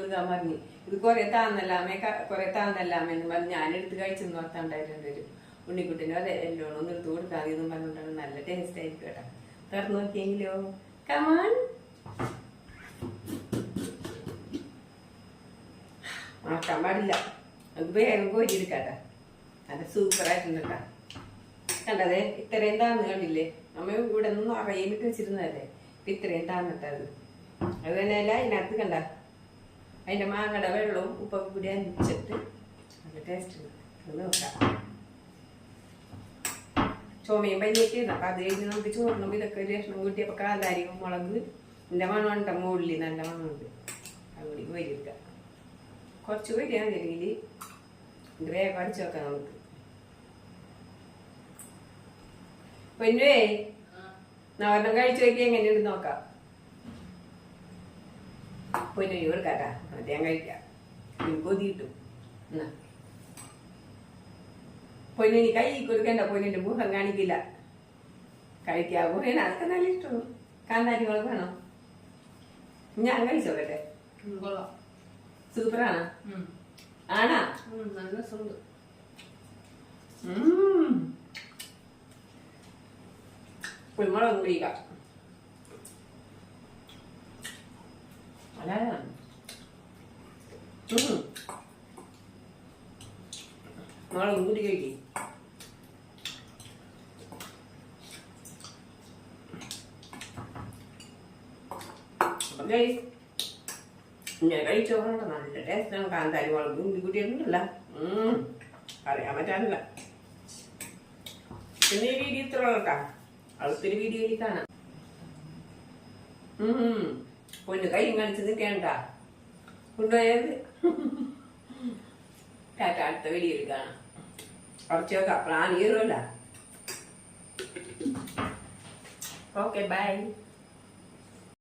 കൊടുക്കാൻ പറഞ്ഞു. ഇത് കുറെ താന്നല്ലാമേ എന്ന് പറഞ്ഞ് ഞാനെടുത്ത് കഴിച്ചെന്ന് ഓർത്താണ്ടായിരുന്നു ഒരു ഉണ്ണിക്കുട്ടിനും അതെ എല്ലോണം ഒന്ന് എടുത്ത് കൊടുക്കാൻ ഇതെന്ന് പറഞ്ഞിട്ടാണ്. നല്ല ടേസ്റ്റ് ആയിരിക്കും കേട്ടോ. തുറന്നു നോക്കിയെങ്കിലോ. കമാൻ ആക്കാൻ പാടില്ല. അത് വേഗം കോരിയെടുക്കാട്ടാ. നല്ല സൂപ്പറായിട്ടുണ്ട് കേട്ടാ. കണ്ടതേ ഇത്രയും താന്ന് കണ്ടില്ലേ. നമ്മ ഇവിടെ നിന്ന് അറിയിലിട്ട് വെച്ചിരുന്നതല്ലേ. ഇപ്പൊ ഇത്രയും താന്നിട്ടത്. അത് തന്നെയല്ല അതിനകത്ത് കണ്ട അതിന്റെ മാങ്ങയുടെ വെള്ളവും ഉപ്പൊക്കെ കൂടി അരിച്ചിട്ട് നല്ല ടേസ്റ്റ് ഉണ്ട്. അത് നോക്കാം. ചുമയും പനിയൊക്കെ ഇരുന്നു. അപ്പൊ അത് കഴിഞ്ഞ് നമുക്ക് ചോറിനും ഇതൊക്കെ ഒരു ലക്ഷണം കൂട്ടിയപ്പോ കാന്താരിയും മുളക് എന്റെ മണമുണ്ട മുകളിൽ നല്ല മണമുണ്ട്. അതുകൂടി വരിക കുറച്ച് വരികയാണെങ്കിൽ ഇത് വേഗം അടിച്ചു വെക്കാം നമുക്ക്. പൊന്നുവേ നവരണം കഴിച്ചു നോക്കി എങ്ങനെയുണ്ട് നോക്കാം. പൊന്നു കൊടുക്കാട്ടാ. ഞാൻ കഴിക്കാം. കൊതി കിട്ടും. എന്നാ പൊന്നിന് കൈ കൊടുക്കണ്ട. പൊന്നിന്റെ മുഖം കാണിക്കില്ല. കഴിക്കാ പോയാൽ അതൊക്കെ നല്ല ഇഷ്ടമാണ്. കാന്താരികളൊക്കെ വേണം. ഞാൻ കഴിച്ചോക്കട്ടെ. സൂപ്പറാണ്. ആണാ? നല്ല സുണ്ട്. കുരുമുളക് കുടിക്ക. മുളകും കൂടി കഴിക്കും. ഞാൻ കഴിച്ചോക്കണ്ട. നല്ല ടേസ്റ്റാണ്. കാന്താരി മുളകും കൂടി കൂട്ടിയിട്ടുണ്ടല്ല. അറിയാൻ പറ്റാറില്ല. പിന്നെ ഈ വീഡിയോ ഇത്ര കേട്ടാ. അടുത്തൊരു വീഡിയോയിൽ കാണാം. പൊന്നു കൈയും കാണിച്ച് നിൽക്കേണ്ട. കൊണ്ടുപോയത് ടാറ്റ. അടുത്ത വീഡിയോയിൽ കാണാം. കുറച്ച് വെക്കാം. പ്ലാൻ കയറുമല്ല. Okay by.